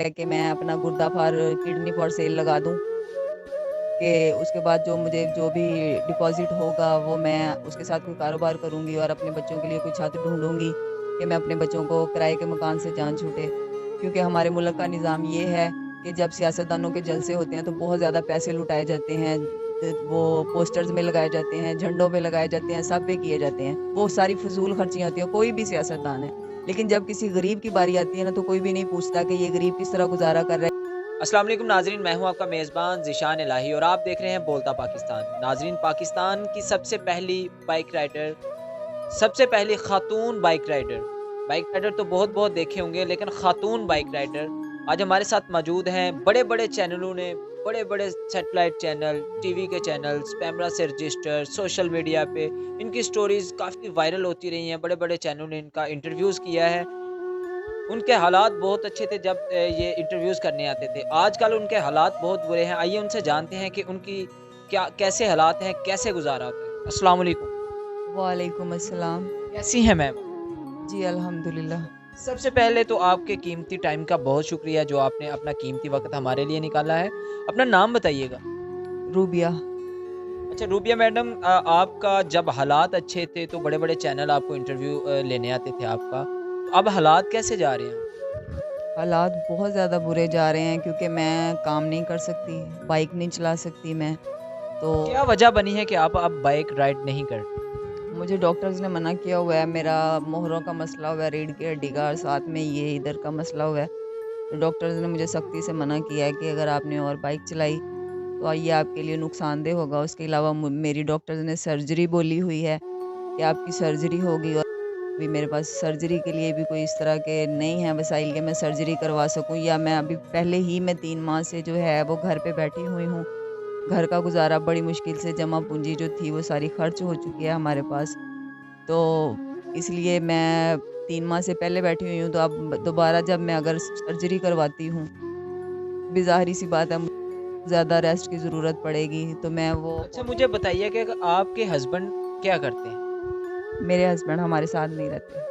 है कि मैं अपना गुर्दा फॉर किडनी फॉर सेल लगा दूँ, कि उसके बाद जो भी डिपॉज़िट होगा वो मैं उसके साथ कोई कारोबार करूँगी और अपने बच्चों के लिए कोई छात्र ढूँढूँगी कि मैं अपने बच्चों को किराए के मकान से जान छूटे। क्योंकि हमारे मुल्क का निज़ाम ये है कि जब सियासतदानों के जलसे होते हैं तो बहुत ज़्यादा पैसे लुटाए जाते हैं। वो पोस्टर्स में लगाए जाते हैं, झंडों पे लगाए जाते हैं, सब पे किए जाते हैं। वो सारी फ़िज़ूल खर्चियाँ होती हैं, कोई भी सियासतदान है। लेकिन जब किसी गरीब की बारी आती है ना तो कोई भी नहीं पूछता कि ये गरीब किस तरह गुज़ारा कर रहा है। अस्सलाम वालेकुम नाजरीन, मैं हूं आपका मेज़बान ज़ीशान इलाही और आप देख रहे हैं बोलता पाकिस्तान। नाजरीन, पाकिस्तान की सबसे पहली बाइक राइडर, सबसे पहली खातून बाइक राइडर तो बहुत बहुत देखे होंगे, लेकिन खातून बाइक राइडर आज हमारे साथ मौजूद हैं। बड़े बड़े चैनलों ने, बड़े बड़े सैटेलाइट चैनल, टीवी के चैनल्स, कैमरा से रजिस्टर, सोशल मीडिया पे इनकी स्टोरीज काफ़ी वायरल होती रही हैं। बड़े बड़े चैनलों ने इनका इंटरव्यूज़ किया है। उनके हालात बहुत अच्छे थे जब ये इंटरव्यूज़ करने आते थे। आजकल उनके हालात बहुत बुरे हैं। आइए उनसे जानते हैं कि उनकी क्या कैसे हालात हैं, कैसे गुज़ारा होता है। अस्सलाम वालेकुम। वालेकुम अस्सलाम। कैसी हैं मैम? जी, अल्हम्दुलिल्लाह। सबसे पहले तो आपके कीमती टाइम का बहुत शुक्रिया जो आपने अपना कीमती वक़्त हमारे लिए निकाला है। अपना नाम बताइएगा। रूबिया। अच्छा रूबिया मैडम, आपका जब हालात अच्छे थे तो बड़े-बड़े चैनल आपको इंटरव्यू लेने आते थे आपका। तो अब हालात कैसे जा रहे हैं? हालात बहुत ज़्यादा बुरे जा रहे हैं क्योंकि मैं काम नहीं कर सकती, बाइक नहीं चला सकती मैं। तो क्या वजह बनी है कि आप अब बाइक राइड नहीं कर रहे? मुझे डॉक्टर्स ने मना किया हुआ है, मेरा मोहरों का मसला हुआ है, रीढ़ की हड्डी का, और साथ में ये इधर का मसला हुआ है। तो डॉक्टर्स ने मुझे सख्ती से मना किया है कि अगर आपने और बाइक चलाई तो ये आपके लिए नुकसानदेह होगा। उसके अलावा मेरी डॉक्टर्स ने सर्जरी बोली हुई है कि आपकी सर्जरी होगी, और अभी मेरे पास सर्जरी के लिए भी कोई इस तरह के नहीं है वसाइल कि मैं सर्जरी करवा सकूँ, या मैं अभी पहले ही मैं 3 माह से जो है वो घर पे बैठी हुई हूँ। घर का गुज़ारा बड़ी मुश्किल से, जमा पूँजी जो थी वो सारी खर्च हो चुकी है हमारे पास। तो इसलिए मैं 3 माह से पहले बैठी हुई हूँ, तो अब दोबारा जब मैं अगर सर्जरी करवाती हूँ, बेज़ाहिर-सी बात है ज़्यादा रेस्ट की ज़रूरत पड़ेगी, तो मैं वो अच्छा मुझे बताइए कि आपके हस्बैंड क्या करते हैं? मेरे हस्बैंड हमारे साथ नहीं रहते,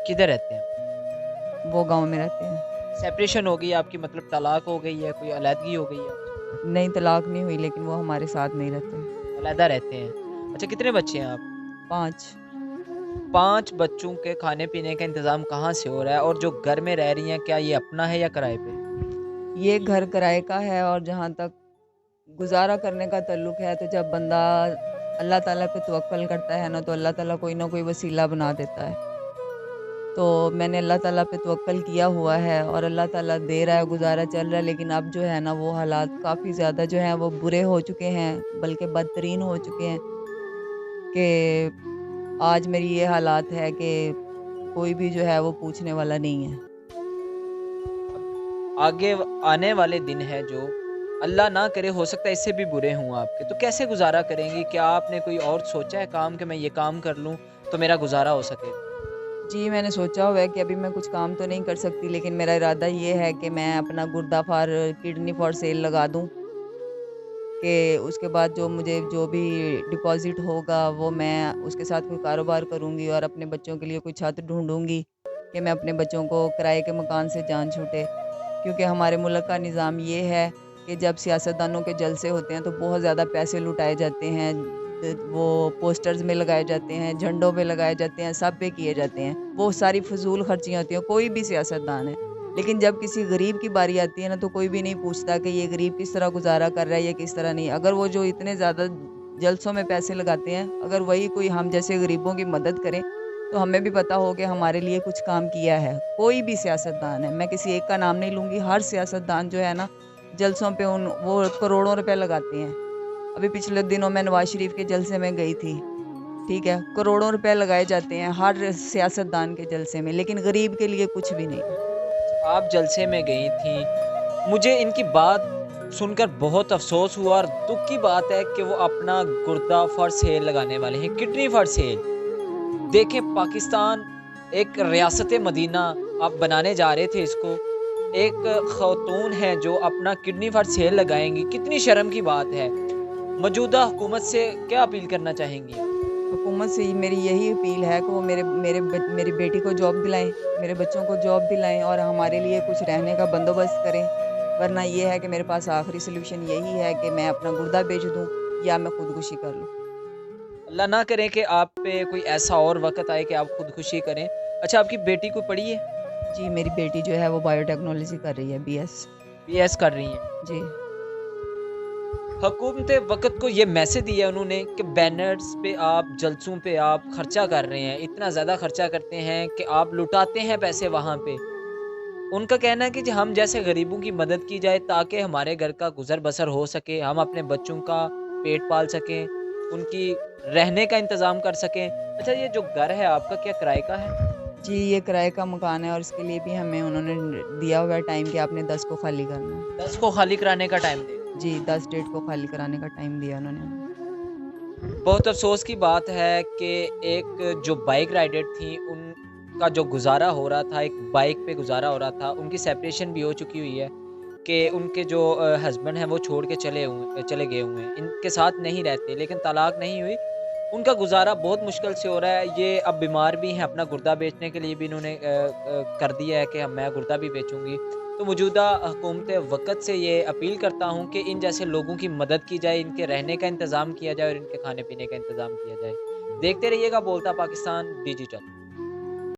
किधर रहते हैं? वो गाँव में रहते हैं। सेपरेशन हो गई आपकी, मतलब तलाक हो गई है, कोई अलहदगी हो गई है आपकी? नहीं, तलाक नहीं हुई लेकिन वो हमारे साथ नहीं रहते। अलहदा रहते हैं। अच्छा कितने बच्चे हैं आप? 5। 5 बच्चों के खाने-पीने का इंतज़ाम कहाँ से हो रहा है? और जो घर में रह रही हैं, क्या ये अपना है या किराए पे? ये घर किराए का है, और जहाँ तक गुज़ारा करने का ताल्लुक है, तो जब बंदा अल्लाह ताला पे तवक्कल करता है ना, तो अल्लाह ताला कोई ना कोई वसीला बना देता है। तो मैंने अल्लाह ताला पे तवक्कल किया हुआ है और अल्लाह ताला दे रहा है, गुज़ारा चल रहा है, लेकिन अब जो है ना वो हालात काफ़ी ज़्यादा जो हैं वो बुरे हो चुके हैं, बल्कि बदतरीन हो चुके हैं कि आज मेरी ये हालात है कि कोई भी जो है वो पूछने वाला नहीं है। आगे आने वाले दिन है जो अल्लाह ना करे, हो सकता है इससे भी बुरे हों आपके, तो कैसे गुज़ारा करेंगी? क्या आपने कोई और सोचा है काम कि मैं ये काम कर लूँ, तो मेरा गुज़ारा हो सकेगा? जी, मैंने सोचा हुआ है कि अभी मैं कुछ काम तो नहीं कर सकती, लेकिन मेरा इरादा ये है कि मैं अपना गुर्दा फॉर किडनी फॉर सेल लगा दूँ, कि उसके बाद जो भी डिपॉज़िट होगा वो मैं उसके साथ कोई कारोबार करूँगी और अपने बच्चों के लिए कोई छात्र ढूँढूँगी कि मैं अपने बच्चों को किराए के मकान से जान छूटे। क्योंकि हमारे मुल्क का निज़ाम ये है कि जब सियासतदानों के जलसे होते हैं तो बहुत ज़्यादा पैसे लुटाए जाते हैं। वो पोस्टर्स में लगाए जाते हैं, झंडों पे लगाए जाते हैं, सब पे किए जाते हैं। वो सारी फ़िज़ूल खर्चियाँ होती हैं, कोई भी सियासतदान है। लेकिन जब किसी गरीब की बारी आती है ना, तो कोई भी नहीं पूछता कि ये गरीब किस तरह गुज़ारा कर रहा है या किस तरह नहीं। अगर वो जो इतने ज़्यादा जलसों में पैसे लगाते हैं, अगर वही कोई हम जैसे गरीबों की मदद करे, तो हमें भी पता हो कि हमारे लिए कुछ काम किया है। कोई भी सियासतदान है, मैं किसी एक का नाम नहीं लूँगी, हर सियासतदान जो है ना, जलसों पे वो करोड़ों रुपए लगाते हैं। अभी पिछले दिनों मैं नवाज़ शरीफ के जलसे में गई थी, ठीक है? करोड़ों रुपए लगाए जाते हैं हर सियासतदान के जलसे में, लेकिन गरीब के लिए कुछ भी नहीं। आप जलसे में गई थीं। मुझे इनकी बात सुनकर बहुत अफ़सोस हुआ और दुःख की बात है कि वो अपना गुर्दा फॉर सेल लगाने वाले हैं, किडनी फॉर सेल। देखें पाकिस्तान एक रियासत मदीना आप बनाने जा रहे थे इसको। एक ख़ातून है जो अपना किडनी फॉर सेल लगाएँगी, कितनी शर्म की बात है। मौजूदा हुकूमत से क्या अपील करना चाहेंगी आप? हुकूमत से मेरी यही अपील है कि वो मेरी बेटी को जॉब दिलाएँ, मेरे बच्चों को जॉब दिलाएँ और हमारे लिए कुछ रहने का बंदोबस्त करें। वरना ये है कि मेरे पास आखिरी सॉल्यूशन यही है कि मैं अपना गुर्दा बेच दूँ या मैं खुदकुशी कर लूँ। अल्लाह ना करे कि आप पे कोई ऐसा और वक़्त आए कि आप खुदकुशी करें। अच्छा, आपकी बेटी कोई पढ़ी है? जी, मेरी बेटी जो है वो बायोटेक्नोलॉजी कर रही है, बीएस। बीएस कर रही हैं। जी। हुकूमत वक़्त को ये मैसेज दिया उन्होंने कि बैनर्स पे आप, जलसों पे आप खर्चा कर रहे हैं, इतना ज़्यादा खर्चा करते हैं कि आप लुटाते हैं पैसे वहाँ पे। उनका कहना है कि जी हम जैसे गरीबों की मदद की जाए ताकि हमारे घर का गुज़र-बसर हो सके, हम अपने बच्चों का पेट पाल सकें, उनकी रहने का इंतज़ाम कर सकें। अच्छा, ये जो घर है आपका क्या किराए का है? जी, ये किराए का मकान है और इसके लिए भी हमें उन्होंने दिया हुआ है टाइम कि आपने 10 को खाली करना है। 10 को खाली कराने का टाइम दे दिया। जी, 10 डेट को खाली कराने का टाइम दिया उन्होंने हमें। बहुत अफ़सोस की बात है कि एक जो बाइक राइडर थी, उनका जो गुज़ारा हो रहा था, एक बाइक पे गुज़ारा हो रहा था, उनकी सेपरेशन भी हो चुकी हुई है कि उनके जो हस्बैंड हैं, वो छोड़ के चले गए हुए हैं। इनके साथ नहीं रहते, लेकिन तलाक नहीं हुई। उनका गुज़ारा बहुत मुश्किल से हो रहा है। ये अब बीमार भी हैं, अपना गुर्दा बेचने के लिए भी इन्होंने कर दिया है कि मैं गुर्दा भी बेचूँगी। तो मौजूदा हुकूमत वक़्त से ये अपील करता हूँ कि इन जैसे लोगों की मदद की जाए, इनके रहने का इंतज़ाम किया जाए और इनके खाने-पीने का इंतज़ाम किया जाए। देखते रहिएगा बोलता पाकिस्तान डिजिटल।